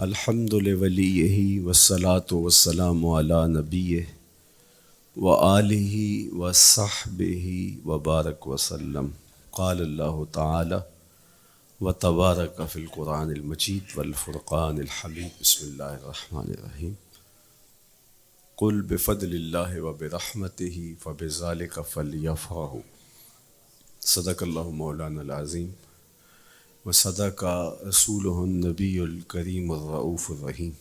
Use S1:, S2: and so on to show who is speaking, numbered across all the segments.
S1: الحمد لولیہ والصلاة والسلام علی نبیہ وآلہ وصحبہ وبارک وسلم۔ قال اللہ تعالی وتبارک فی القرآن المجید والفرقان الحمید۔ بسم اللہ الرحمن الرحیم۔ قل بفضل اللہ وبرحمتہ فبذلک فلیفرحوا۔ صدق اللہ مولانا العظیم وصدق رسولہ النبی الکریم الرؤوف الرحیم۔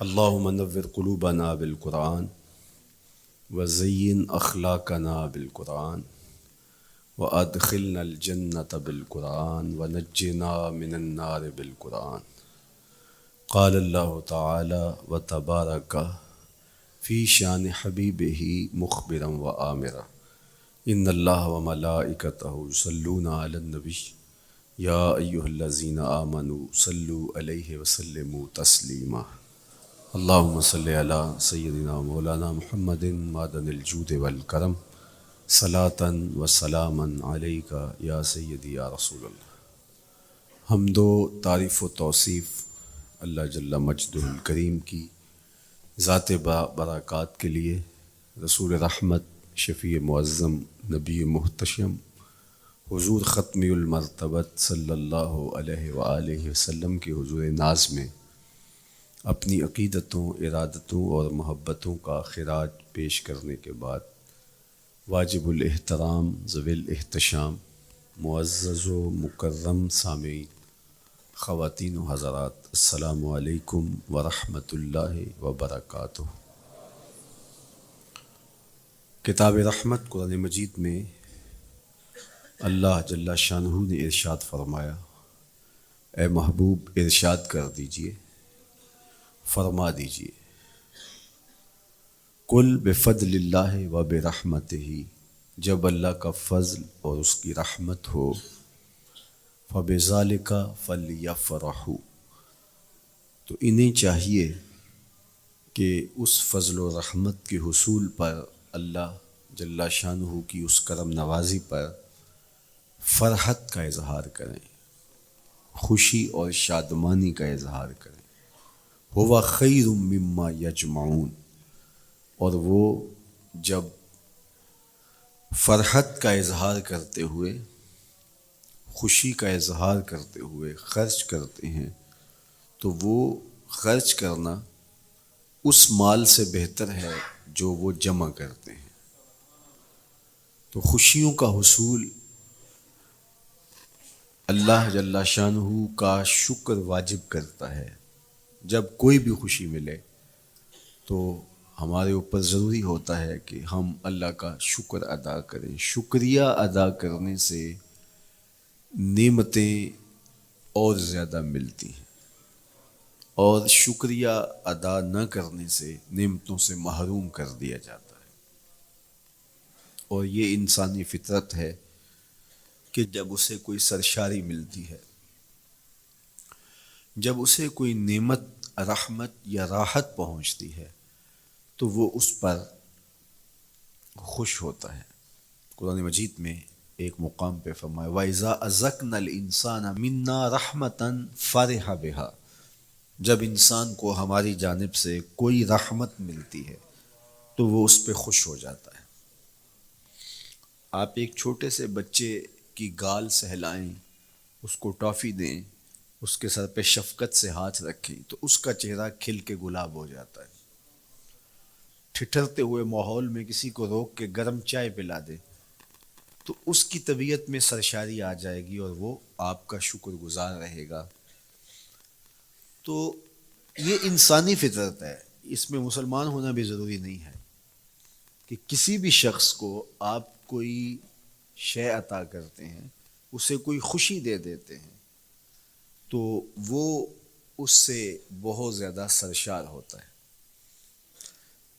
S1: اللہم نور قلوبنا بالقرآن وزین اخلاقنا بالقرآن وادخلنا الجنۃ بالقرآن ونجنا من النار بالقرآن۔ قال اللہ تعالی وتبارک فی شان حبیبہ مخبرا وآمرا ان اللہ وملائکتہ یصلون علی النبی یا ایہا الذین آمنوا صلوا علیہ وسلموا تسلیما۔ اللہم صلی علی سیدنا مولانا محمد معدن الجود والکرم صلاۃ و سلاما علیک یا سیدی یا رسول اللہ۔ حمد و تعریف و توصیف اللہ جل مجدہ الکریم کی ذات برکات کے لیے، رسول رحمت شفیع معظم نبی محتشم حضور ختمی المرتبت صلی اللہ علیہ وآلہ وسلم کے حضور ناز میں اپنی عقیدتوں، ارادتوں اور محبتوں کا خراج پیش کرنے کے بعد، واجب الاحترام ذوی الاحتشام معزز و مکرم سامعین، خواتین و حضرات، السلام علیکم ورحمۃ اللہ وبرکاتہ۔ کتاب رحمت قرآن مجید میں اللہ جل شانہ نے ارشاد فرمایا، اے محبوب ارشاد کر دیجئے، فرما دیجئے، قل بفضل اللہ و برحمتہ، جب اللہ کا فضل اور اس کی رحمت ہو، فبذالک فلیفرحوا، تو انہیں چاہیے کہ اس فضل و رحمت کے حصول پر، اللہ جل شانہ کی اس کرم نوازی پر فرحت کا اظہار کریں، خوشی اور شادمانی کا اظہار کریں۔ ہوا خیر مما یجمعون، اور وہ جب فرحت کا اظہار کرتے ہوئے، خوشی کا اظہار کرتے ہوئے خرچ کرتے ہیں، تو وہ خرچ کرنا اس مال سے بہتر ہے جو وہ جمع کرتے ہیں۔ تو خوشیوں کا حصول اللہ جل شانہ کا شکر واجب کرتا ہے۔ جب کوئی بھی خوشی ملے تو ہمارے اوپر ضروری ہوتا ہے کہ ہم اللہ کا شکر ادا کریں۔ شکریہ ادا کرنے سے نعمتیں اور زیادہ ملتی ہیں، اور شکریہ ادا نہ کرنے سے نعمتوں سے محروم کر دیا جاتا ہے۔ اور یہ انسانی فطرت ہے کہ جب اسے کوئی سرشاری ملتی ہے، جب اسے کوئی نعمت، رحمت یا راحت پہنچتی ہے، تو وہ اس پر خوش ہوتا ہے۔ قرآن مجید میں ایک مقام پہ فرمایا وَإِذَا أَذَقْنَا الْإِنسَانَ مِنَّا رَحْمَةً فَرِحَ بِهَا، جب انسان کو ہماری جانب سے کوئی رحمت ملتی ہے تو وہ اس پہ خوش ہو جاتا ہے۔ آپ ایک چھوٹے سے بچے کی گال سہلائیں، اس کو ٹافی دیں، اس کے سر پہ شفقت سے ہاتھ رکھیں تو اس کا چہرہ کھل کے گلاب ہو جاتا ہے۔ ٹھٹھرتے ہوئے ماحول میں کسی کو روک کے گرم چائے پلا دے تو اس کی طبیعت میں سرشاری آ جائے گی اور وہ آپ کا شکر گزار رہے گا۔ تو یہ انسانی فطرت ہے، اس میں مسلمان ہونا بھی ضروری نہیں ہے کہ کسی بھی شخص کو آپ کوئی شے عطا کرتے ہیں، اسے کوئی خوشی دے دیتے ہیں، تو وہ اس سے بہت زیادہ سرشار ہوتا ہے۔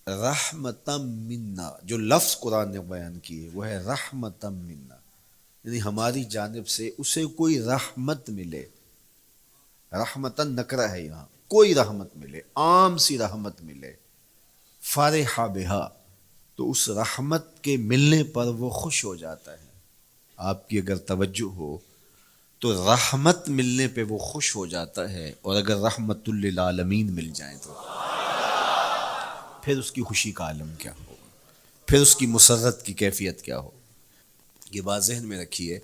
S1: رحمتم منا، جو لفظ قرآن نے بیان کی ہے وہ ہے رحمتم منا، یعنی ہماری جانب سے اسے کوئی رحمت ملے۔ رحمتن نکرہ ہے یہاں، کوئی رحمت ملے، عام سی رحمت ملے، فرح بہا، تو اس رحمت کے ملنے پر وہ خوش ہو جاتا ہے۔ آپ کی اگر توجہ ہو تو رحمت ملنے پہ وہ خوش ہو جاتا ہے، اور اگر رحمت للعالمین مل جائیں تو پھر اس کی خوشی کا عالم کیا ہو، پھر اس کی مسرت کی کیفیت کیا ہو۔ یہ بات ذہن میں رکھیے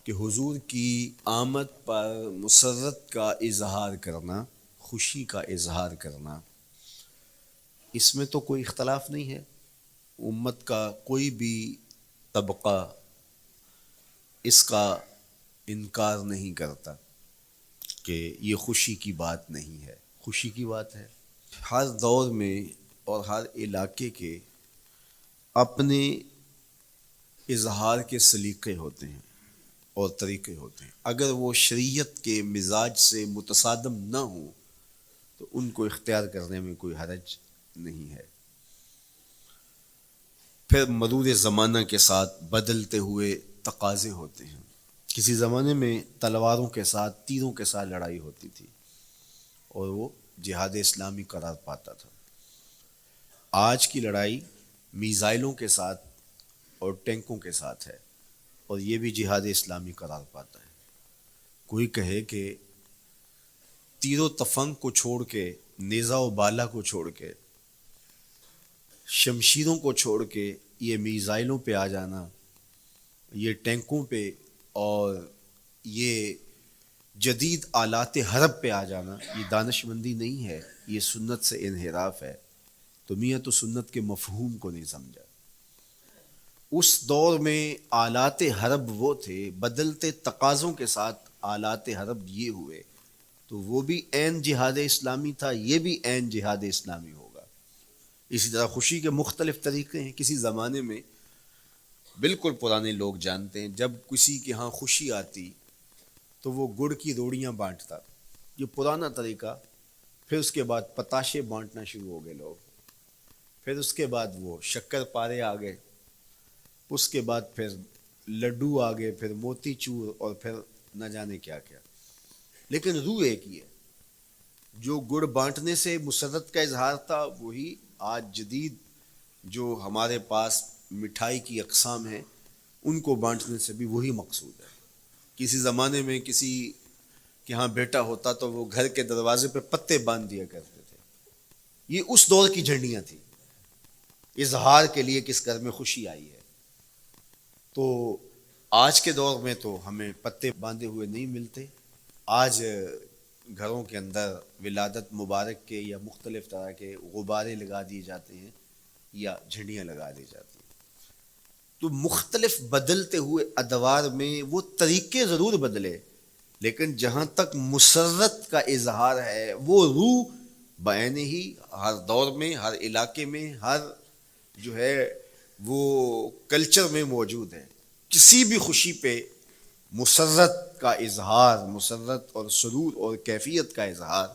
S1: کہ حضور کی آمد پر مسرت کا اظہار کرنا، خوشی کا اظہار کرنا، اس میں تو کوئی اختلاف نہیں ہے، امت کا کوئی بھی طبقہ اس کا انکار نہیں کرتا کہ یہ خوشی کی بات نہیں ہے، خوشی کی بات ہے۔ ہر دور میں اور ہر علاقے کے اپنے اظہار کے سلیقے ہوتے ہیں اور طریقے ہوتے ہیں، اگر وہ شریعت کے مزاج سے متصادم نہ ہوں تو ان کو اختیار کرنے میں کوئی حرج نہیں ہے۔ پھر مرور زمانہ کے ساتھ بدلتے ہوئے تقاضے ہوتے ہیں۔ کسی زمانے میں تلواروں کے ساتھ، تیروں کے ساتھ لڑائی ہوتی تھی اور وہ جہاد اسلامی قرار پاتا تھا۔ آج کی لڑائی میزائلوں کے ساتھ اور ٹینکوں کے ساتھ ہے، اور یہ بھی جہاد اسلامی قرار پاتا ہے۔ کوئی کہے کہ تیر و تفنگ کو چھوڑ کے، نیزہ و بالا کو چھوڑ کے، شمشیروں کو چھوڑ کے یہ میزائلوں پہ آ جانا، یہ ٹینکوں پہ اور یہ جدید آلات حرب پہ آ جانا، یہ دانش مندی نہیں ہے، یہ سنت سے انحراف ہے، تو میاں تو سنت کے مفہوم کو نہیں سمجھا۔ اس دور میں آلات حرب وہ تھے، بدلتے تقاضوں کے ساتھ آلات حرب یہ ہوئے، تو وہ بھی عین جہاد اسلامی تھا، یہ بھی عین جہاد اسلامی ہوگا۔ اسی طرح خوشی کے مختلف طریقے ہیں۔ کسی زمانے میں بالکل پرانے لوگ جانتے ہیں، جب کسی کے ہاں خوشی آتی تو وہ گڑ کی روڑیاں بانٹتا، یہ پرانا طریقہ۔ پھر اس کے بعد پتاشے بانٹنا شروع ہو گئے لوگ، پھر اس کے بعد وہ شکر پارے آ گئے، اس کے بعد پھر لڈو آ گئے، پھر موتی چور، اور پھر نہ جانے کیا کیا۔ لیکن روح ایک ہی ہے۔ جو گڑ بانٹنے سے مسرت کا اظہار تھا، وہی آج جدید جو ہمارے پاس مٹھائی کی اقسام ہیں، ان کو بانٹنے سے بھی وہی مقصود ہے۔ کسی زمانے میں کسی کہ ہاں بیٹا ہوتا تو وہ گھر کے دروازے پہ پتے باندھ دیا کرتے تھے، یہ اس دور کی جھنڈیاں تھیں، اظہار کے لیے کس گھر میں خوشی آئی ہے۔ تو آج کے دور میں تو ہمیں پتے باندھے ہوئے نہیں ملتے، آج گھروں کے اندر ولادت مبارک کے یا مختلف طرح کے غبارے لگا دیے جاتے ہیں یا جھنڈیاں لگا دی جاتی ہیں۔ تو مختلف بدلتے ہوئے ادوار میں وہ طریقے ضرور بدلے، لیکن جہاں تک مسرت کا اظہار ہے، وہ روح بعین ہی ہر دور میں، ہر علاقے میں، ہر جو ہے وہ کلچر میں موجود ہے۔ کسی بھی خوشی پہ مسرت کا اظہار، مسرت اور سرور اور کیفیت کا اظہار،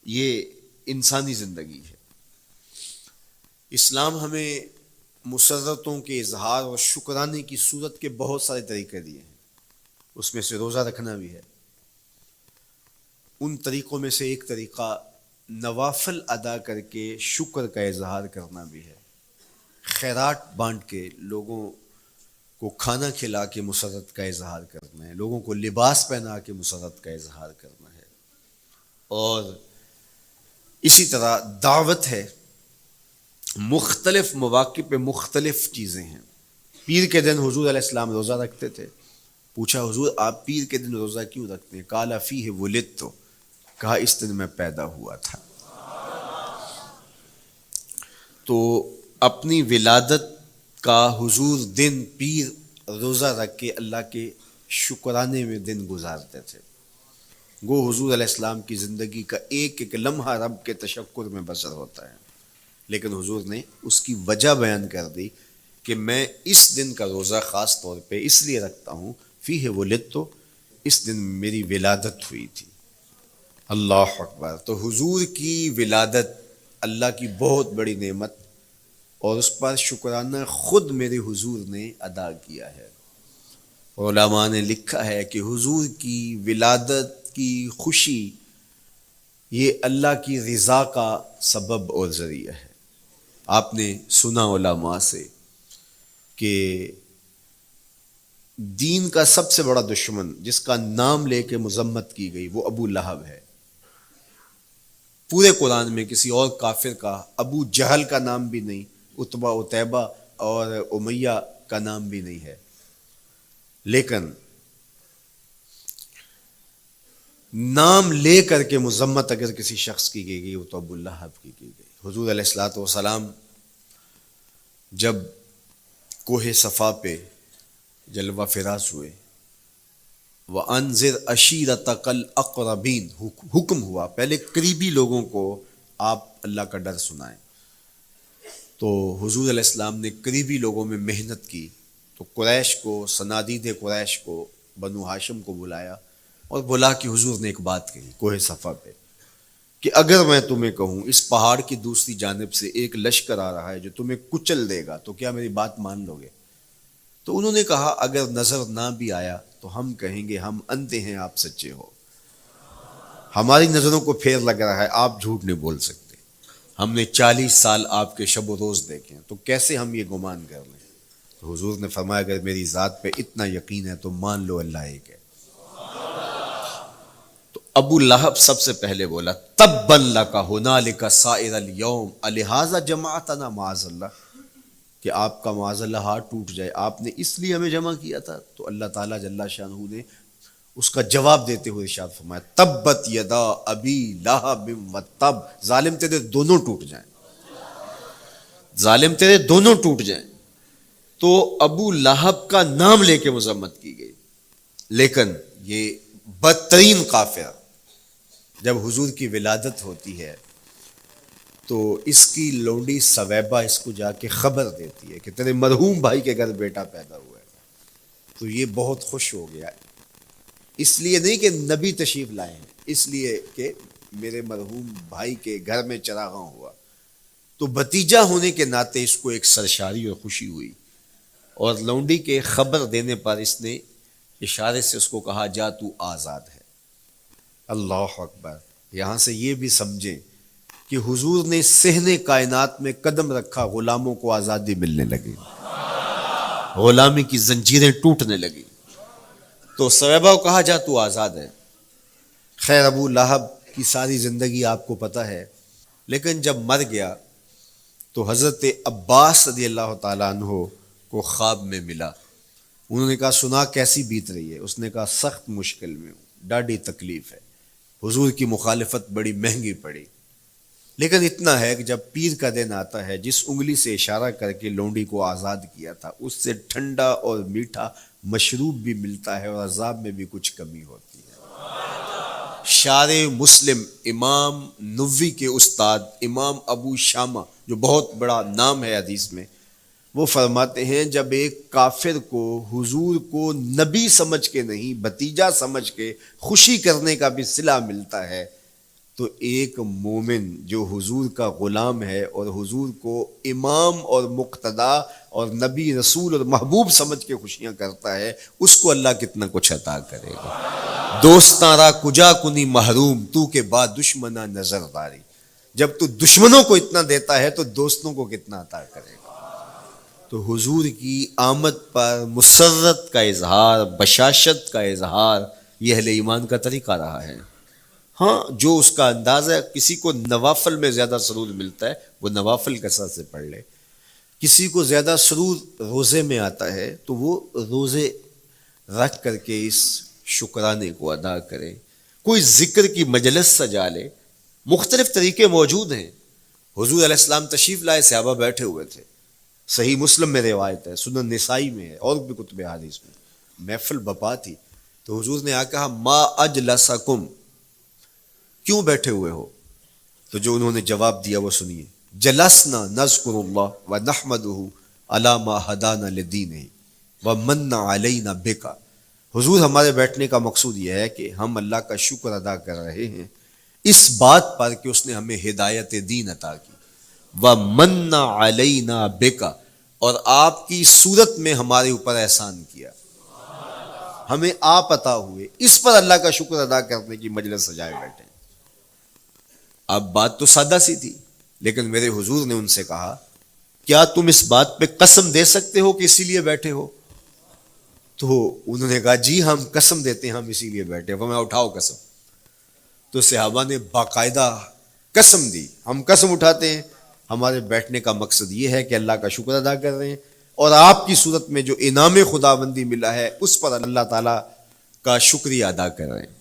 S1: یہ انسانی زندگی ہے۔ اسلام ہمیں مسرتوں کے اظہار اور شکرانے کی صورت کے بہت سارے طریقے دیے ہیں، اس میں سے روزہ رکھنا بھی ہے۔ ان طریقوں میں سے ایک طریقہ نوافل ادا کر کے شکر کا اظہار کرنا بھی ہے، خیرات بانٹ کے، لوگوں کو کھانا کھلا کے مسرت کا اظہار کرنا ہے، لوگوں کو لباس پہنا کے مسرت کا اظہار کرنا ہے۔ اور اسی طرح دعوت ہے، مختلف مواقع پہ مختلف چیزیں ہیں۔ پیر کے دن حضور علیہ السلام روزہ رکھتے تھے، پوچھا حضور آپ پیر کے دن روزہ کیوں رکھتے ہیں؟ قال فیہ ولدت، کہا اس دن میں پیدا ہوا تھا۔ تو اپنی ولادت کا حضور دن پیر روزہ رکھ کے اللہ کے شکرانے میں دن گزارتے تھے۔ گو حضور علیہ السلام کی زندگی کا ایک ایک لمحہ رب کے تشکر میں بسر ہوتا ہے، لیکن حضور نے اس کی وجہ بیان کر دی کہ میں اس دن کا روزہ خاص طور پہ اس لیے رکھتا ہوں، فیہ ولدت، اس دن میری ولادت ہوئی تھی۔ اللہ اکبر۔ تو حضور کی ولادت اللہ کی بہت بڑی نعمت، اور اس پر شکرانہ خود میرے حضور نے ادا کیا ہے۔ علماء نے لکھا ہے کہ حضور کی ولادت کی خوشی یہ اللہ کی رضا کا سبب اور ذریعہ ہے۔ آپ نے سنا علماء سے کہ دین کا سب سے بڑا دشمن جس کا نام لے کے مذمت کی گئی وہ ابو لہب ہے۔ پورے قرآن میں کسی اور کافر کا ابو جہل کا نام بھی نہیں، عتبہ عتیبہ اور امیہ کا نام بھی نہیں ہے، لیکن نام لے کر کے مذمت اگر کسی شخص کی گئی وہ تو ابو لہب کی گئی۔ حضور علیہ الصلوۃ والسلام جب کوہ صفا پہ جلوہ فراز ہوئے، وَأَنذِرْ عَشِيرَتَكَ الْأَقْرَبِينَ، حکم ہوا پہلے قریبی لوگوں کو آپ اللہ کا ڈر سنائیں۔ تو حضور علیہ السلام نے قریبی لوگوں میں محنت کی، تو قریش کو، صنادید قریش کو، بنو ہاشم کو بلایا اور بلا کہ حضور نے ایک بات کہی کوہ صفا پہ کہ اگر میں تمہیں کہوں اس پہاڑ کی دوسری جانب سے ایک لشکر آ رہا ہے جو تمہیں کچل دے گا تو کیا میری بات مان لو گے؟ تو انہوں نے کہا اگر نظر نہ بھی آیا تو ہم کہیں گے ہم اندھے ہیں، آپ سچے ہو، ہماری نظروں کو پھیر لگ رہا ہے، آپ جھوٹ نہیں بول سکتے، ہم نے 40 سال آپ کے شب و روز دیکھے ہیں، تو کیسے ہم یہ گمان کر لیں؟ تو حضور نے فرمایا اگر میری ذات پہ اتنا یقین ہے تو مان لو اللہ ایک ہے۔ تو ابو لہب سب سے پہلے بولا تبا لک ھنالک سائر الیوم الہذا جمعتنا، معاذ اللہ، کہ آپ کا معاذ اللہ ہاتھ ٹوٹ جائے، آپ نے اس لیے ہمیں جمع کیا تھا۔ تو اللہ تعالیٰ جل شانہ نے اس کا جواب دیتے ہوئے ارشاد فرمایا تبت یدا ابی لہب وتب، ظالم تیرے دونوں ٹوٹ جائیں، ظالم تیرے دونوں ٹوٹ جائیں۔ تو ابو لہب کا نام لے کے مذمت کی گئی، لیکن یہ بدترین کافر جب حضور کی ولادت ہوتی ہے تو اس کی لونڈی سویبہ اس کو جا کے خبر دیتی ہے کہ تیرے مرحوم بھائی کے گھر بیٹا پیدا ہوا ہے۔ تو یہ بہت خوش ہو گیا، اس لیے نہیں کہ نبی تشریف لائے ہیں، اس لیے کہ میرے مرحوم بھائی کے گھر میں چراغاں ہوا۔ تو بھتیجا ہونے کے ناطے اس کو ایک سرشاری اور خوشی ہوئی، اور لونڈی کے خبر دینے پر اس نے اشارے سے اس کو کہا جا تو آزاد ہے۔ اللہ اکبر۔ یہاں سے یہ بھی سمجھیں کہ حضور نے صحن کائنات میں قدم رکھا، غلاموں کو آزادی ملنے لگی، غلامی کی زنجیریں ٹوٹنے لگی۔ تو سویبہ کو کہا جا تو آزاد ہے۔ خیر ابو لہب کی ساری زندگی آپ کو پتہ ہے، لیکن جب مر گیا تو حضرت عباس رضی اللہ تعالیٰ عنہ کو خواب میں ملا۔ انہوں نے کہا سنا کیسی بیت رہی ہے؟ اس نے کہا سخت مشکل میں ہوں، ڈاڈی تکلیف ہے، حضور کی مخالفت بڑی مہنگی پڑی، لیکن اتنا ہے کہ جب پیر کا دن آتا ہے جس انگلی سے اشارہ کر کے لونڈی کو آزاد کیا تھا اس سے ٹھنڈا اور میٹھا مشروب بھی ملتا ہے اور عذاب میں بھی کچھ کمی ہوتی ہے۔ شارع مسلم امام نووی کے استاد امام ابو شامہ جو بہت بڑا نام ہے حدیث میں، وہ فرماتے ہیں جب ایک کافر کو حضور کو نبی سمجھ کے نہیں بھتیجا سمجھ کے خوشی کرنے کا بھی صلہ ملتا ہے تو ایک مومن جو حضور کا غلام ہے اور حضور کو امام اور مقتدا اور نبی رسول اور محبوب سمجھ کے خوشیاں کرتا ہے اس کو اللہ کتنا کچھ عطا کرے گا۔ دوستاں را کجا کنی محروم تو کے بعد دشمنا نظر داری، جب تو دشمنوں کو اتنا دیتا ہے تو دوستوں کو کتنا عطا کرے گا۔ تو حضور کی آمد پر مسرت کا اظہار، بشاشت کا اظہار، یہ اہل ایمان کا طریقہ رہا ہے۔ ہاں جو اس کا انداز ہے، کسی کو نوافل میں زیادہ سرور ملتا ہے وہ نوافل کثرت سے پڑھ لے، کسی کو زیادہ سرور روزے میں آتا ہے تو وہ روزے رکھ کر کے اس شکرانے کو ادا کرے، کوئی ذکر کی مجلس سجا لے، مختلف طریقے موجود ہیں۔ حضور علیہ السلام تشریف لائے، صحابہ بیٹھے ہوئے تھے، صحیح مسلم میں روایت ہے، سنن نسائی میں ہے اور بھی کتب حدیث میں، محفل بپا تھی تو حضور نے آ کہا ما اجلسکم، کیوں بیٹھے ہوئے ہو؟ تو جو انہوں نے جواب دیا وہ سنیے، جلسنا نذکر اللہ ونحمدہ علی ما ہدانا لدینہ ومن علینا بکا، حضور ہمارے بیٹھنے کا مقصود یہ ہے کہ ہم اللہ کا شکر ادا کر رہے ہیں اس بات پر کہ اس نے ہمیں ہدایت دین عطا کی، ومن علینا بکا، اور آپ کی صورت میں ہمارے اوپر احسان کیا، ہمیں آپ عطا ہوئے، اس پر اللہ کا شکر ادا کرنے کی مجلس سجائے بیٹھے۔ اب بات تو سادہ سی تھی، لیکن میرے حضور نے ان سے کہا کیا تم اس بات پہ قسم دے سکتے ہو کہ اسی لیے بیٹھے ہو؟ تو انہوں نے کہا جی ہم قسم دیتے ہیں ہم اسی لیے بیٹھے. فرمایا اٹھاؤ قسم. تو صحابہ نے باقاعدہ قسم دی, ہم قسم اٹھاتے ہیں ہمارے بیٹھنے کا مقصد یہ ہے کہ اللہ کا شکر ادا کر رہے ہیں اور آپ کی صورت میں جو انعام خداوندی ملا ہے اس پر اللہ تعالیٰ کا شکریہ ادا کر رہے ہیں.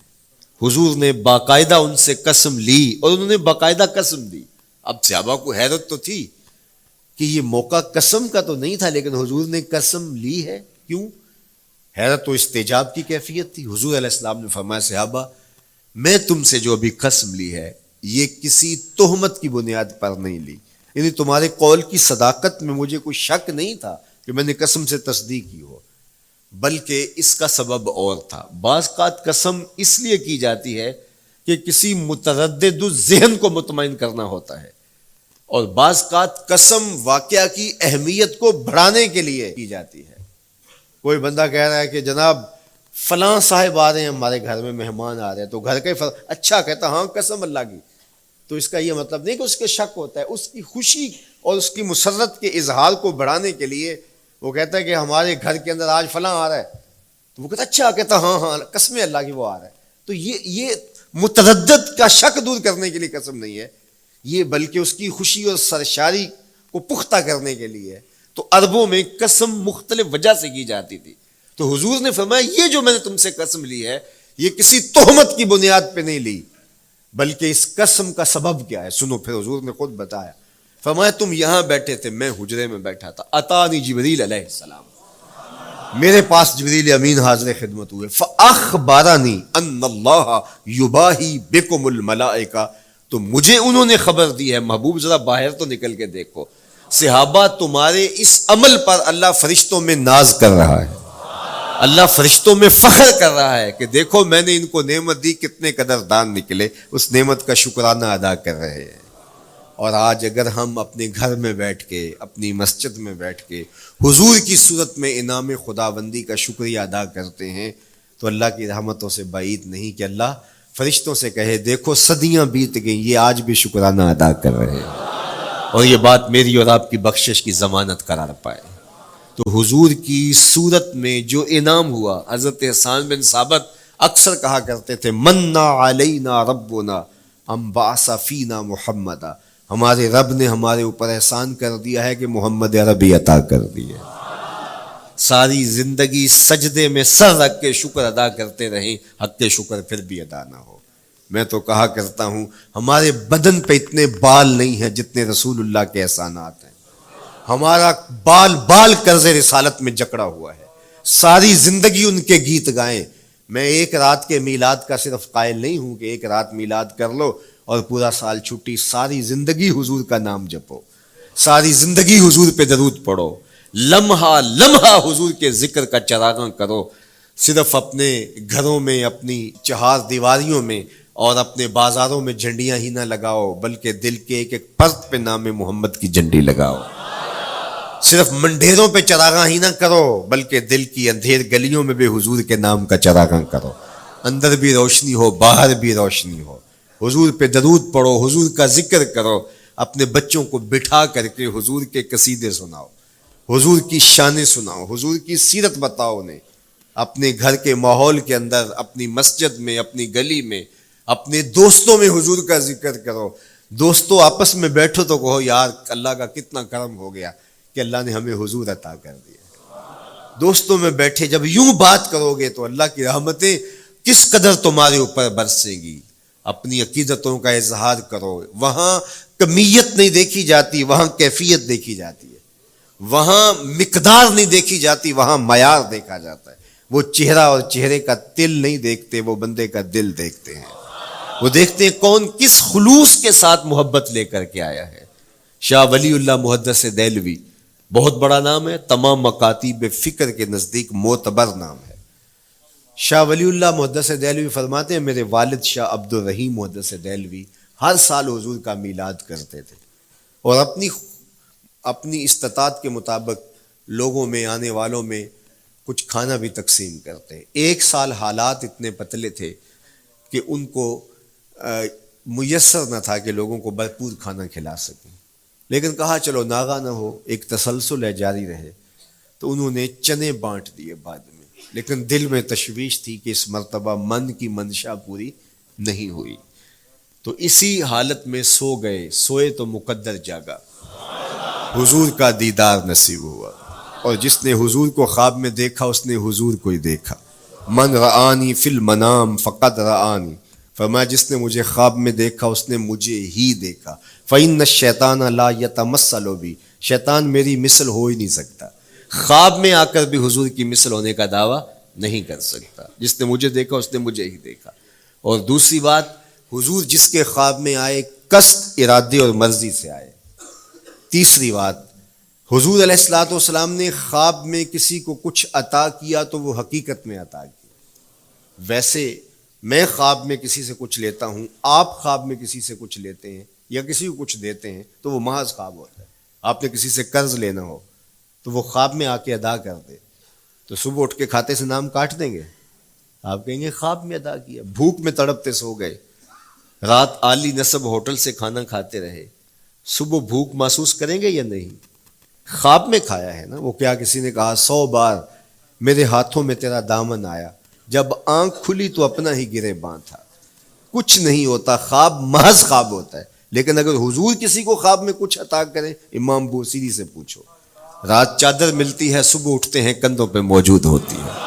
S1: حضور نے باقاعدہ ان سے قسم لی اور انہوں نے باقاعدہ قسم دی. اب صحابہ کو حیرت تو تھی کہ یہ موقع قسم کا تو نہیں تھا, لیکن حضور نے قسم لی ہے, کیوں؟ حیرت تو استجاب کی کیفیت تھی. حضور علیہ السلام نے فرمایا صحابہ میں تم سے جو ابھی قسم لی ہے یہ کسی تہمت کی بنیاد پر نہیں لی, یعنی تمہارے قول کی صداقت میں مجھے کوئی شک نہیں تھا کہ میں نے قسم سے تصدیق کی ہو, بلکہ اس کا سبب اور تھا. بعض اوقات قسم اس لیے کی جاتی ہے کہ کسی متردد ذہن کو مطمئن کرنا ہوتا ہے, اور بعض اوقات قسم واقعہ کی اہمیت کو بڑھانے کے لیے کی جاتی ہے. کوئی بندہ کہہ رہا ہے کہ جناب فلاں صاحب آ رہے ہیں ہمارے گھر میں, مہمان آ رہے ہیں, تو گھر کا اچھا کہتا ہاں قسم اللہ کی, تو اس کا یہ مطلب نہیں کہ اس کے شک ہوتا ہے, اس کی خوشی اور اس کی مسرت کے اظہار کو بڑھانے کے لیے وہ کہتا ہے کہ ہمارے گھر کے اندر آج فلاں آ رہا ہے, تو وہ کہتا اچھا کہتا ہاں ہاں قسم اللہ کی وہ آ رہا ہے. تو یہ متردد کا شک دور کرنے کے لیے قسم نہیں ہے, یہ بلکہ اس کی خوشی اور سرشاری کو پختہ کرنے کے لیے ہے. تو عربوں میں قسم مختلف وجہ سے کی جاتی تھی. تو حضور نے فرمایا یہ جو میں نے تم سے قسم لی ہے یہ کسی تہمت کی بنیاد پہ نہیں لی, بلکہ اس قسم کا سبب کیا ہے سنو. پھر حضور نے خود بتایا, فرمایا تم یہاں بیٹھے تھے, میں حجرے میں بیٹھا تھا, اتانی جبریل علیہ السلام, میرے پاس جبریل امین حاضر خدمت ہوئے, فاخبرنی ان اللہ یباہی بکم الملائکہ, تو مجھے انہوں نے خبر دی ہے, محبوب ذرا باہر تو نکل کے دیکھو, صحابہ تمہارے اس عمل پر اللہ فرشتوں میں ناز کر رہا ہے, اللہ فرشتوں میں فخر کر رہا ہے کہ دیکھو میں نے ان کو نعمت دی, کتنے قدردان نکلے, اس نعمت کا شکرانہ ادا کر رہے ہیں. اور آج اگر ہم اپنے گھر میں بیٹھ کے, اپنی مسجد میں بیٹھ کے حضور کی صورت میں انعام خداوندی کا شکریہ ادا کرتے ہیں تو اللہ کی رحمتوں سے بعید نہیں کہ اللہ فرشتوں سے کہے دیکھو صدیاں بیت گئیں یہ آج بھی شکرانہ ادا کر رہے ہیں, اور یہ بات میری اور آپ کی بخشش کی ضمانت قرار پائے. تو حضور کی صورت میں جو انعام ہوا, حضرت حسان بن ثابت اکثر کہا کرتے تھے منا علینا ربنا ام بعث فینا محمدا, ہمارے رب نے ہمارے اوپر احسان کر دیا ہے کہ محمد عربی عطا کر دی ہے. ساری زندگی سجدے میں سر رکھ کے شکر ادا کرتے رہیں, حق شکر پھر بھی ادا نہ ہو. میں تو کہا کرتا ہوں ہمارے بدن پہ اتنے بال نہیں ہیں جتنے رسول اللہ کے احسانات ہیں. ہمارا بال بال قرض رسالت میں جکڑا ہوا ہے, ساری زندگی ان کے گیت گائیں. میں ایک رات کے میلاد کا صرف قائل نہیں ہوں کہ ایک رات میلاد کر لو اور پورا سال چھٹی, ساری زندگی حضور کا نام جپو, ساری زندگی حضور پہ درود پڑھو, لمحہ لمحہ حضور کے ذکر کا چراغاں کرو. صرف اپنے گھروں میں, اپنی چہار دیواریوں میں اور اپنے بازاروں میں جھنڈیاں ہی نہ لگاؤ, بلکہ دل کے ایک ایک پرت پہ نام محمد کی جھنڈی لگاؤ. صرف منڈیروں پہ چراغاں ہی نہ کرو, بلکہ دل کی اندھیر گلیوں میں بھی حضور کے نام کا چراغاں کرو. اندر بھی روشنی ہو, باہر بھی روشنی ہو. حضور پہ درود پڑھو, حضور کا ذکر کرو, اپنے بچوں کو بٹھا کر کے حضور کے قصیدے سناؤ, حضور کی شانیں سناؤ, حضور کی سیرت بتاؤ انہیں. اپنے گھر کے ماحول کے اندر, اپنی مسجد میں, اپنی گلی میں, اپنے دوستوں میں حضور کا ذکر کرو. دوستوں آپس میں بیٹھو تو کہو یار اللہ کا کتنا کرم ہو گیا کہ اللہ نے ہمیں حضور عطا کر دیا. دوستوں میں بیٹھے جب یوں بات کرو گے تو اللہ کی رحمتیں کس قدر تمہارے اوپر برسیں گی. اپنی عقیدتوں کا اظہار کرو, وہاں کمیت نہیں دیکھی جاتی, وہاں کیفیت دیکھی جاتی ہے. وہاں مقدار نہیں دیکھی جاتی, وہاں معیار دیکھا جاتا ہے. وہ چہرہ اور چہرے کا تل نہیں دیکھتے, وہ بندے کا دل دیکھتے ہیں. وہ دیکھتے ہیں کون کس خلوص کے ساتھ محبت لے کر کے آیا ہے. شاہ ولی اللہ محدث دہلوی بہت بڑا نام ہے, تمام مکاتیب فکر کے نزدیک معتبر نام ہے. شاہ ولی اللہ محدث دہلوی فرماتے ہیں میرے والد شاہ عبد الرحیم محدث دہلوی ہر سال حضور کا میلاد کرتے تھے, اور اپنی استطاعت کے مطابق لوگوں میں, آنے والوں میں کچھ کھانا بھی تقسیم کرتے. ایک سال حالات اتنے پتلے تھے کہ ان کو میسر نہ تھا کہ لوگوں کو بھرپور کھانا کھلا سکیں, لیکن کہا چلو ناغہ نہ ہو, ایک تسلسل ہے جاری رہے, تو انہوں نے چنے بانٹ دیے بعد میں. لیکن دل میں تشویش تھی کہ اس مرتبہ من کی منشا پوری نہیں ہوئی، تو اسی حالت میں سو گئے، سوئے تو مقدر جاگا، حضور کا دیدار نصیب ہوا، اور جس نے حضور کو خواب میں دیکھا اس نے حضور کو ہی دیکھا۔ من رآنی فی المنام فقد رآنی، فرمایا جس نے مجھے خواب میں دیکھا اس نے مجھے ہی دیکھا۔ فإن الشیطان لا یتمثل بی، شیطان میری مثل ہو ہی نہیں سکتا، خواب میں آ کر بھی حضور کی مثل ہونے کا دعویٰ نہیں کر سکتا، جس نے مجھے دیکھا اس نے مجھے ہی دیکھا۔ اور دوسری بات، حضور جس کے خواب میں آئے قصد، ارادے اور مرضی سے آئے۔ تیسری بات، حضور علیہ الصلوۃ والسلام نے خواب میں کسی کو کچھ عطا کیا تو وہ حقیقت میں عطا کیا۔ ویسے میں خواب میں کسی سے کچھ لیتا ہوں، آپ خواب میں کسی سے کچھ لیتے ہیں یا کسی کو کچھ دیتے ہیں تو وہ محض خواب ہوتا ہے۔ آپ نے کسی سے قرض لینا ہو تو وہ خواب میں آ کے ادا کر دے تو صبح اٹھ کے کھاتے سے نام کاٹ دیں گے؟ آپ کہیں گے خواب میں ادا کیا۔ بھوک میں تڑپتے سو گئے، رات عالی نسب ہوٹل سے کھانا کھاتے رہے، صبح بھوک محسوس کریں گے یا نہیں؟ خواب میں کھایا ہے نا۔ وہ کیا کسی نے کہا 100 بار میرے ہاتھوں میں تیرا دامن آیا، جب آنکھ کھلی تو اپنا ہی گریباں تھا۔ کچھ نہیں ہوتا، خواب محض خواب ہوتا ہے۔ لیکن اگر حضور کسی کو خواب میں کچھ عطا کرے، امام بوصیری سے پوچھو، رات چادر ملتی ہے، صبح اٹھتے ہیں کندھوں پہ موجود ہوتی ہے۔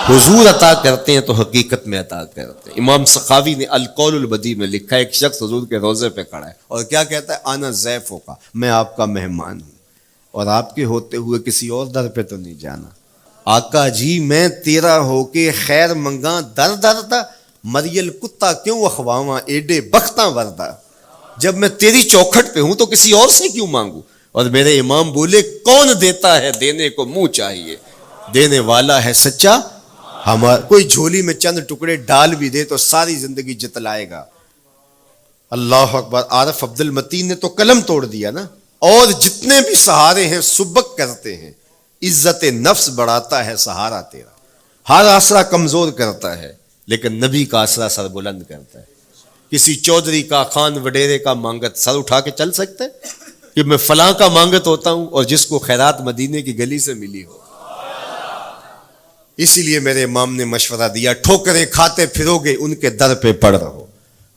S1: حضور عطا کرتے ہیں تو حقیقت میں عطا کرتے ہیں۔ امام سخاوی نے القول البدیع میں لکھا ہے، ایک شخص حضور کے روضے پہ کھڑا ہے اور کیا کہتا ہے؟ آنا ضیفوں کا، میں آپ کا مہمان ہوں اور آپ کے ہوتے ہوئے کسی اور در پہ تو نہیں جانا۔ آقا جی میں تیرا ہو کے خیر منگاں در در دا، مریل کتا کیوں اخواواں ایڈے بختاں وردہ، جب میں تیری چوکھٹ پہ ہوں تو کسی اور سے کیوں مانگوں؟ اور میرے امام بولے کون دیتا ہے دینے کو منہ چاہیے، دینے والا ہے سچا ہمارا۔ کوئی جھولی میں چند ٹکڑے ڈال بھی دے تو ساری زندگی جتلائے گا۔ اللہ اکبر۔ عارف عبد المتین نے تو قلم توڑ دیا نا۔ اور جتنے بھی سہارے ہیں سبک کرتے ہیں، عزت نفس بڑھاتا ہے سہارا تیرا، ہر آسرا کمزور کرتا ہے لیکن نبی کا آسرا سر بلند کرتا ہے۔ کسی چودھری کا، خان وڈیرے کا مانگت سر اٹھا کے چل سکتے کہ میں فلاں کا مانگت ہوتا ہوں اور جس کو خیرات مدینے کی گلی سے ملی ہو؟ اسی لیے میرے امام نے مشورہ دیا، ٹھوکریں کھاتے پھرو گے ان کے در پہ پڑ رہو،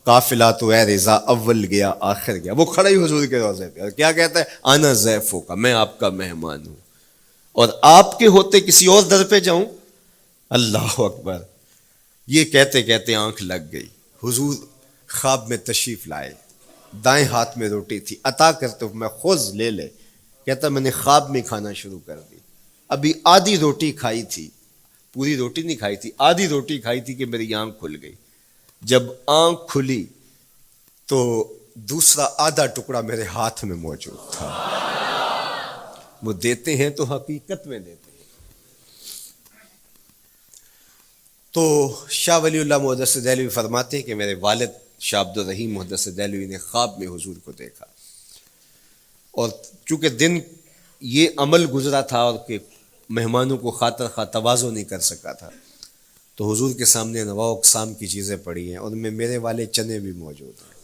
S1: قافلہ تو اے رضا اول گیا آخر گیا۔ وہ کھڑا ہی حضور کے روضے پہ اور کیا کہتا ہے؟ آنا ضیفوں کا، میں آپ کا مہمان ہوں اور آپ کے ہوتے کسی اور در پہ جاؤں؟ اللہ اکبر۔ یہ کہتے کہتے آنکھ لگ گئی۔ حضور خواب میں تشریف لائے، دائیں ہاتھ میں روٹی تھی، عطا کرتے میں خذ لے لے۔ کہتا میں نے خواب میں کھانا شروع کر دی، ابھی آدھی روٹی کھائی تھی، پوری روٹی نہیں کھائی تھی، آدھی روٹی کھائی تھی کہ میری آنکھ کھل گئی۔ جب آنکھ کھلی تو دوسرا آدھا ٹکڑا میرے ہاتھ میں موجود تھا۔ وہ دیتے ہیں تو حقیقت میں دیتے ہیں۔ تو شاہ ولی اللہ محدث دہلوی فرماتے ہیں کہ میرے والد شاہ عبد الرحیم محدث دہلوی نے خواب میں حضور کو دیکھا، اور چونکہ دن یہ عمل گزرا تھا اور کہ مہمانوں کو خاطر خواہ تواضع نہیں کر سکا تھا، تو حضور کے سامنے انواع اقسام کی چیزیں پڑی ہیں، ان میں میرے والے چنے بھی موجود ہیں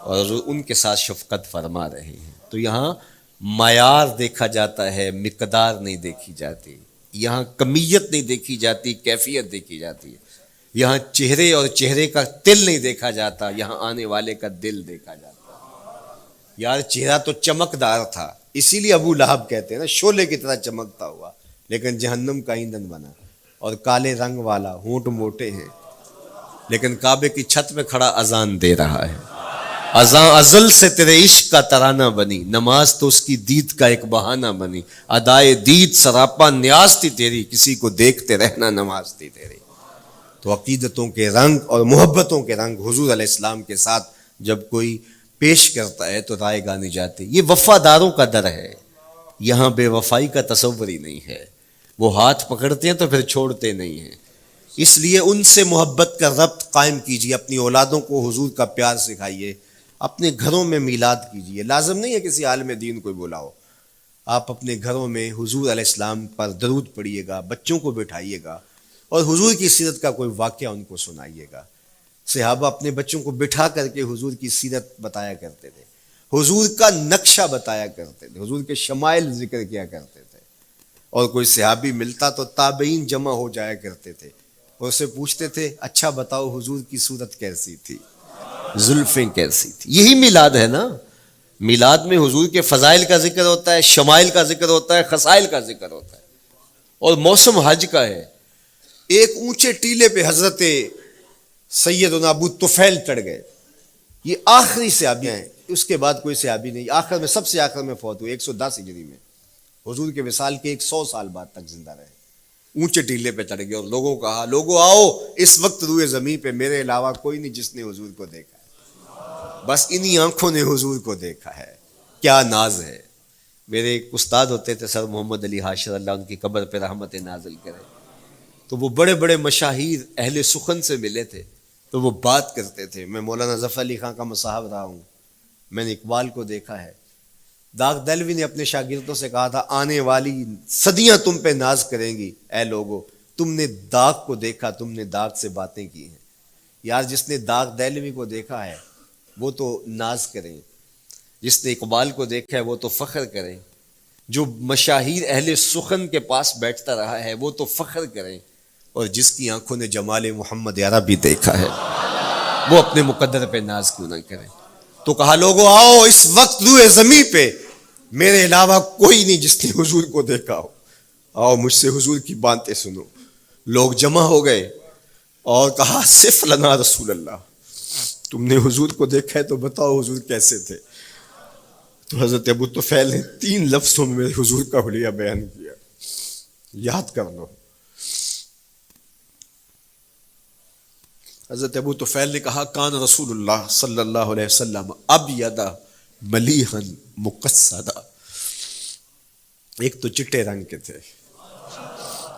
S1: اور حضور ان کے ساتھ شفقت فرما رہے ہیں۔ تو یہاں معیار دیکھا جاتا ہے، مقدار نہیں دیکھی جاتی، یہاں کمیت نہیں دیکھی جاتی، کیفیت دیکھی جاتی ہے۔ یہاں چہرے اور چہرے کا تل نہیں دیکھا جاتا، یہاں آنے والے کا دل دیکھا جاتا ہے۔ یار چہرہ تو چمکدار تھا، اسی لیے ابو لہب کہتے ہیں نا شعلے کی طرح چمکتا ہوا، لیکن جہنم کا ایندھن بنا، اور کالے رنگ والا، ہونٹ موٹے ہیں، لیکن کعبے کی چھت میں کھڑا اذان دے رہا ہے۔ اذان ازل سے تیرے عشق کا ترانہ بنی، نماز تو اس کی دید کا ایک بہانہ بنی، ادائے دید سراپا نیاز تھی تیری، کسی کو دیکھتے رہنا نماز تھی تیری۔ تو عقیدتوں کے رنگ اور محبتوں کے رنگ حضور علیہ السلام کے ساتھ جب کوئی پیش کرتا ہے تو رائے گانی جاتی۔ یہ وفاداروں کا در ہے، یہاں بے وفائی کا تصور ہی نہیں ہے۔ وہ ہاتھ پکڑتے ہیں تو پھر چھوڑتے نہیں ہیں، اس لیے ان سے محبت کا ربط قائم کیجیے، اپنی اولادوں کو حضور کا پیار سکھائیے، اپنے گھروں میں میلاد کیجیے۔ لازم نہیں ہے کسی عالم دین کو بلاؤ، آپ اپنے گھروں میں حضور علیہ السلام پر درود پڑھیے گا، بچوں کو بٹھائیے گا اور حضور کی سیرت کا کوئی واقعہ ان کو سنائیے گا۔ صحابہ اپنے بچوں کو بٹھا کر کے حضور کی سیرت بتایا کرتے تھے، حضور کا نقشہ بتایا کرتے تھے، حضور کے شمائل ذکر کیا کرتے تھے۔ اور کوئی صحابی ملتا تو تابعین جمع ہو جایا کرتے تھے اور اسے پوچھتے تھے اچھا بتاؤ حضور کی صورت کیسی تھی، زلفیں کیسی تھی. یہی میلاد ہے نا. میلاد میں حضور کے فضائل کا ذکر ہوتا ہے، شمائل کا ذکر ہوتا ہے، خصائل کا ذکر ہوتا ہے. اور موسم حج کا ہے. ایک اونچے ٹیلے پہ حضرت سیدنا ابو طفیل چڑھ گئے. یہ آخری صحابی ہیں، اس کے بعد کوئی صحابی نہیں. آخر میں سب سے آخر میں فوت ہوئے 110 ہجری میں. حضور کے وصال کے 100 سال بعد تک زندہ رہے. اونچے ٹیلے پہ چڑھ گئے اور لوگوں کو کہا لوگوں آؤ، اس وقت روئے زمین پہ میرے علاوہ کوئی نہیں جس نے حضور کو دیکھا ہے. بس انہی آنکھوں نے حضور کو دیکھا ہے. کیا ناز ہے. میرے ایک استاد ہوتے تھے سر محمد علی حاشر، اللہ ان کی قبر پہ رحمت نازل کرے. تو وہ بڑے بڑے مشاہیر اہل سخن سے ملے تھے تو وہ بات کرتے تھے. میں مولانا ظفر علی خان کا مصاحب رہا ہوں، میں نے اقبال کو دیکھا ہے. داغ دہلوی نے اپنے شاگردوں سے کہا تھا آنے والی صدیاں تم پہ ناز کریں گی اے لوگو، تم نے داغ کو دیکھا، تم نے داغ سے باتیں کی ہیں. یار جس نے داغ دہلوی کو دیکھا ہے وہ تو ناز کریں، جس نے اقبال کو دیکھا ہے وہ تو فخر کریں، جو مشاہیر اہل سخن کے پاس بیٹھتا رہا ہے وہ تو فخر کریں، اور جس کی آنکھوں نے جمال محمد عربی دیکھا ہے وہ اپنے مقدر پہ ناز کیوں نہ کریں. تو کہا لوگوں آؤ، اس وقت روئے زمین پہ میرے علاوہ کوئی نہیں جس نے حضور کو دیکھا ہو، آؤ مجھ سے حضور کی باتیں سنو. لوگ جمع ہو گئے اور کہا صف لنا رسول اللہ، تم نے حضور کو دیکھا ہے تو بتاؤ حضور کیسے تھے. تو حضرت ابو طفیل نے 3 لفظوں میں میرے حضور کا حلیہ بیان کیا، یاد کر لو. حضرت ابو طفیل نے کہا کان رسول اللہ صلی اللہ علیہ وسلم ابیض ملیحا مقصدا. ایک تو چٹے رنگ کے تھے،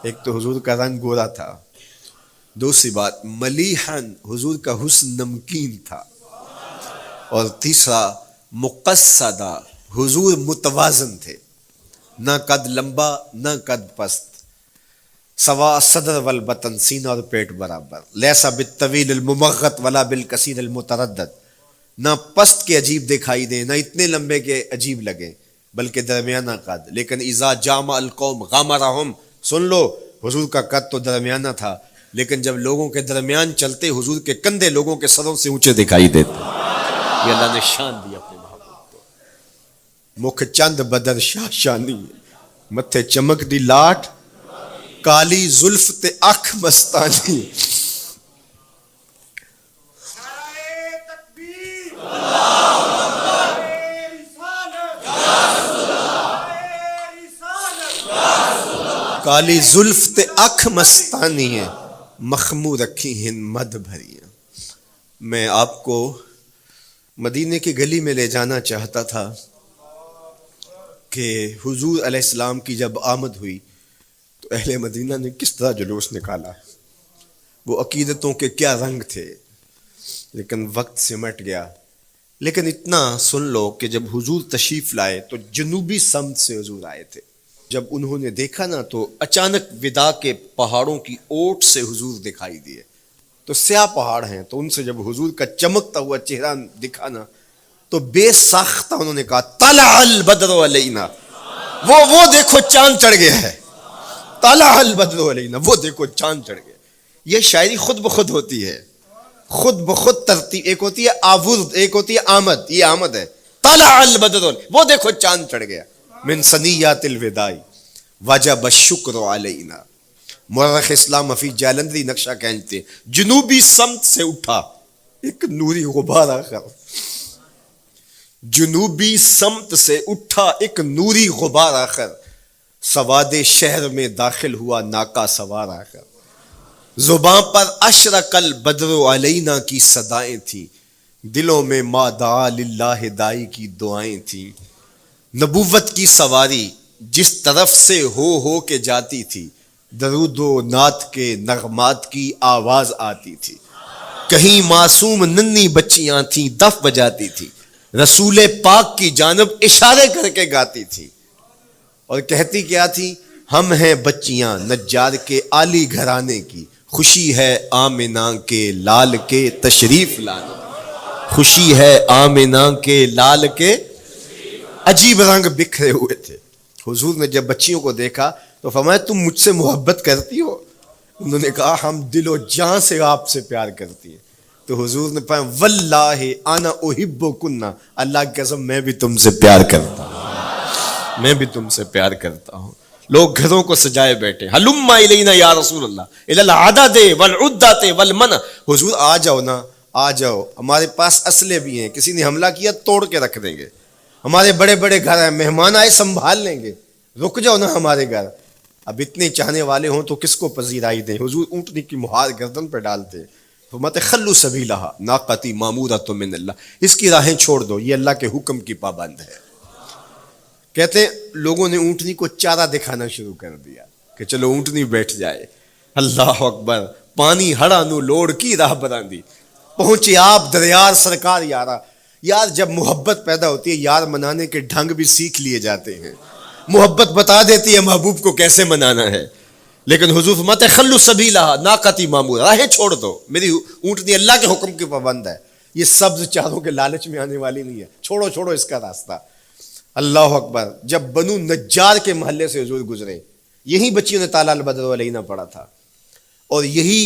S1: ایک تو حضور کا رنگ گورا تھا. دوسری بات ملیحن، حضور کا حسن نمکین تھا. اور تیسرا مقصدا، حضور متوازن تھے، نہ قد لمبا نہ قد پست، سوا صدر والبطن، سینہ اور پیٹ برابر. لیسا بالطویل الممغط ولا بالکثیر المتردد، نہ پست کے عجیب دکھائی دیں نہ اتنے لمبے کے عجیب لگیں بلکہ درمیانہ قد. لیکن اذا جامع القوم غامرہم، سن لو حضور کا قد تو درمیانہ تھا لیکن جب لوگوں کے درمیان چلتے حضور کے کندھے لوگوں کے سروں سے اونچے دکھائی دیتے. یہ اللہ نے شان دی اپنے محبوب کو. مکھ چند بدر شاہ شانی، متھے چمک دی لاٹ، کالی زلف تے اکھ مستانی. کالی زلف تے اکھ مستانی ہیں، مخمور رکھی ہیں مد بھریاں. میں آپ کو مدینے کی گلی میں لے جانا چاہتا تھا کہ حضور علیہ السلام کی جب آمد ہوئی تو اہل مدینہ نے کس طرح جلوس نکالا، وہ عقیدتوں کے کیا رنگ تھے. لیکن وقت سمٹ گیا. لیکن اتنا سن لو کہ جب حضور تشریف لائے تو جنوبی سمت سے حضور آئے تھے. جب انہوں نے دیکھا نا تو اچانک ودا کے پہاڑوں کی اوٹ سے حضور دکھائی دیے. تو سیاہ پہاڑ ہیں تو ان سے جب حضور کا چمکتا ہوا چہرہ دکھا نا تو بے ساختہ انہوں نے کہا طلع البدر علینا، وہ دیکھو چاند چڑھ گیا ہے. طلع البدر علینا، وہ دیکھو چاند چڑھ گیا. یہ شاعری خود بخود ہوتی ہے، خود بخود ترتیب. ایک ہوتی ہے آورد، ایک ہوتی ہے آمد. یہ آمد ہے. طلع البدر، وہ دیکھو چاند چڑھ گیا. من ثنیات الوداع وجب الشکر علینا. مورخ اسلام حفیظ جالندری نقشہ کھینچتے ہیں جنوبی سمت سے اٹھا ایک نوری غبار آخر. جنوبی سمت سے اٹھا ایک نوری غبار آخر، سواد شہر میں داخل ہوا ناکا سوار آخر. زباں پر اشرق البدر علینا کی صدائیں تھیں، دلوں میں ما دعا للہ دائی کی دعائیں تھیں. نبوت کی سواری جس طرف سے ہو کے جاتی تھی، درود و نعت کے نغمات کی آواز آتی تھی. کہیں معصوم ننھی بچیاں تھیں دف بجاتی تھی، رسول پاک کی جانب اشارے کر کے گاتی تھی اور کہتی کیا تھی؟ ہم ہیں بچیاں نجار کے عالی گھرانے کی، خوشی ہے آمنہ کے لال کے تشریف لانے. خوشی ہے آمنہ کے لال کے. عجیب رنگ بکھرے ہوئے تھے. حضور نے جب بچیوں کو دیکھا تو فرمایا تم مجھ سے محبت کرتی ہو؟ انہوں نے کہا ہم دل و جان سے آپ سے پیار کرتی ہیں. تو حضور نے فرمایا واللہ انا احبکن، اللہ کی قسم میں بھی تم سے پیار کرتا ہوں، میں بھی تم سے پیار کرتا ہوں. لوگ گھروں کو سجائے بیٹھے، ہلم الینا یا رسول اللہ الی العدد والعدۃ والمنع، حضور آ جاؤ نا، آ جاؤ، ہمارے پاس اسلحے بھی ہیں، کسی نے حملہ کیا توڑ کے رکھ دیں گے، ہمارے بڑے بڑے گھر ہیں، مہمان آئے سنبھال لیں گے، رک جاؤ نا ہمارے گھر. اب اتنے چاہنے والے ہوں تو کس کو پذیرائی دیں؟ حضور اونٹنی کی مہار گردن پہ ڈالتے، فرماتے خلو سبیلہا ناقتی مامورۃ من اللہ، اس کی راہیں چھوڑ دو، یہ اللہ کے حکم کی پابند ہے. کہتے ہیں لوگوں نے اونٹنی کو چارہ دکھانا شروع کر دیا کہ چلو اونٹنی بیٹھ جائے. اللہ اکبر، پانی ہڑا نو لوڑ کی راہ براندی، پہنچے آپ دریار سرکار یارا. یار جب محبت پیدا ہوتی ہے یار منانے کے ڈھنگ بھی سیکھ لیے جاتے ہیں، محبت بتا دیتی ہے محبوب کو کیسے منانا ہے. لیکن حضور فرماتے خلو سبیلہا ناقتی مامورہ، راہیں چھوڑ دو، میری اونٹنی اللہ کے حکم کی پابند ہے، یہ سبز چاروں کے لالچ میں آنے والی نہیں ہے، چھوڑو چھوڑو اس کا راستہ. اللہ اکبر، جب بنو نجار کے محلے سے حضور گزرے، یہی بچیوں نے تالا البدر علینا پڑھا تھا، اور یہی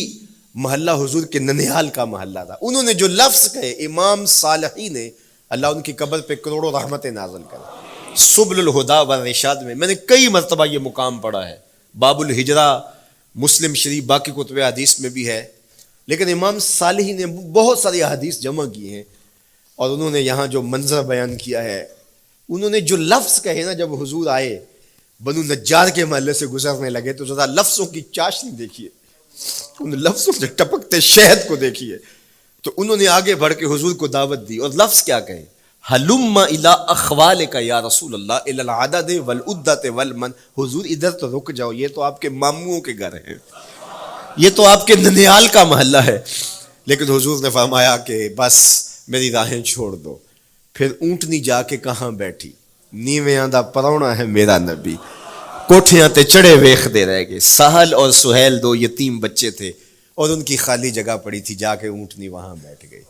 S1: محلہ حضور کے ننیال کا محلہ تھا. انہوں نے جو لفظ کہے، امام صالحی نے، اللہ ان کی قبر پہ کروڑوں رحمتیں نازل کرے. سبل الہدا والرشاد میں نے کئی مرتبہ یہ مقام پڑھا ہے، باب الہجرہ مسلم شریف باقی کتب حدیث میں بھی ہے، لیکن امام صالحی نے بہت ساری احادیث جمع کی ہیں، اور انہوں نے یہاں جو منظر بیان کیا ہے، انہوں نے جو لفظ کہے نا، جب حضور آئے بنو نجار کے محلے سے گزرنے لگے تو ذرا لفظوں کی چاشنی دیکھیے، ان لفظوں سے ٹپکتے شہد کو دیکھیے. تو انہوں نے آگے بڑھ کے حضور کو دعوت دی، اور لفظ کیا کہے، ہلم الی اخوالک یا رسول اللہ الی العدد والعدۃ والمن، حضور ادھر تو رک جاؤ، یہ تو آپ کے ماموں کے گھر ہیں، یہ تو آپ کے ننیال کا محلہ ہے. لیکن حضور نے فرمایا کہ بس میری راہیں چھوڑ دو. پھر اونٹنی جا کے کہاں بیٹھی، نیویاں دا پرونا ہے میرا نبی، کوٹھیاں تے چڑھے ویخ دے رہ گئے. سہل اور سہیل دو یتیم بچے تھے، اور ان کی خالی جگہ پڑی تھی، جا کے اونٹنی وہاں بیٹھ گئی.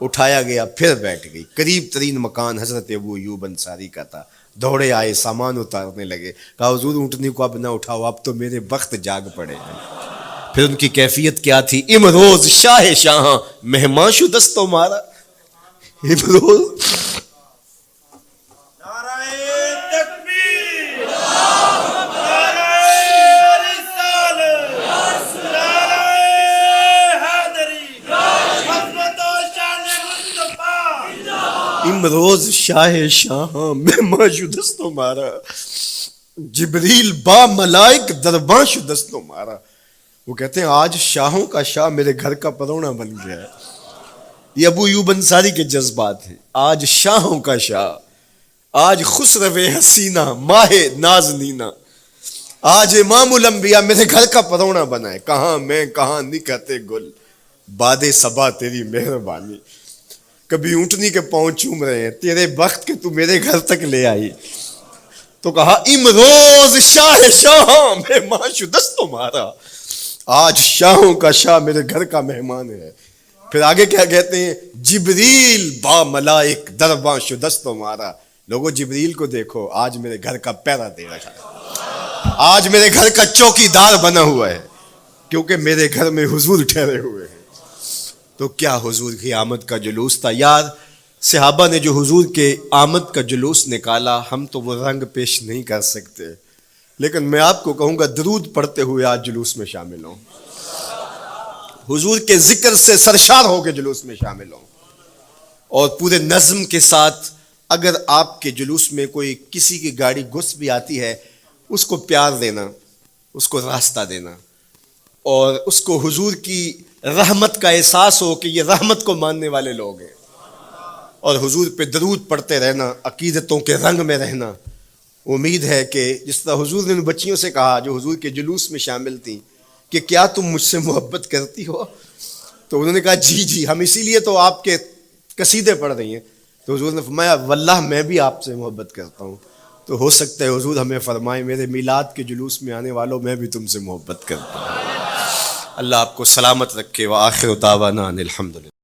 S1: اٹھایا گیا پھر بیٹھ گئی. قریب ترین مکان حضرت ابو ایوب انصاری کا تھا. دوڑے آئے، سامان اتارنے لگے، کہا حضور اونٹنی کو اب نہ اٹھاؤ، اب تو میرے بخت جاگ پڑے ہیں. پھر ان کی کیفیت کیا تھی، امروز شاہ شاہاں مہمان شدست مارا. امروز امروز شاہ شاہاں مہمان شدست مارا، جبریل با ملائک درباں شدست مارا. وہ کہتے ہیں آج شاہوں کا شاہ میرے گھر کا پرونا بن گیا ہے. یہ ابو ایوب انصاری کے جذبات ہیں. آج شاہوں کا شاہ، آج خسرو حسینہ ماہ نازنینہ، آج امام الانبیاء میرے گھر کا پرونا بنا ہے. کہاں میں کہاں نکہتے گل، باد صبا تیری مہربانی. کبھی اونٹنی کے پاؤں چوم رہے ہیں، تیرے بخت کے تو میرے گھر تک لے آئی. تو کہا امروز شاہ شاہاں مہمان شدست مارا، آج شاہوں کا شاہ میرے گھر کا مہمان ہے. پھر آگے کیا کہتے ہیں، جبریل با ملائک درباں شدست مارا. لوگوں جبریل کو دیکھو، آج میرے گھر کا پیرا دے رکھا ہے، آج میرے گھر کا چوکی دار بنا ہوا ہے، کیونکہ میرے گھر میں حضور ٹھہرے ہوئے ہیں. تو کیا حضور کی آمد کا جلوس تھا یار. صحابہ نے جو حضور کے آمد کا جلوس نکالا، ہم تو وہ رنگ پیش نہیں کر سکتے، لیکن میں آپ کو کہوں گا درود پڑھتے ہوئے آج جلوس میں شامل ہوں، حضور کے ذکر سے سرشار ہو کے جلوس میں شامل ہوں، اور پورے نظم کے ساتھ. اگر آپ کے جلوس میں کوئی کسی کی گاڑی گھس بھی آتی ہے، اس کو پیار دینا، اس کو راستہ دینا، اور اس کو حضور کی رحمت کا احساس ہو کہ یہ رحمت کو ماننے والے لوگ ہیں، اور حضور پہ درود پڑھتے رہنا، عقیدتوں کے رنگ میں رہنا. امید ہے کہ جس طرح حضور نے ان بچیوں سے کہا جو حضور کے جلوس میں شامل تھیں کہ کیا تم مجھ سے محبت کرتی ہو، تو انہوں نے کہا جی جی، ہم اسی لیے تو آپ کے قصیدے پڑھ رہی ہیں. تو حضور نے فرمایا واللہ میں بھی آپ سے محبت کرتا ہوں. تو ہو سکتا ہے حضور ہمیں فرمائیں میرے میلاد کے جلوس میں آنے والوں میں بھی تم سے محبت کرتا ہوں. اللہ آپ کو سلامت رکھے. وآخر دعوانا ان الحمدللہ.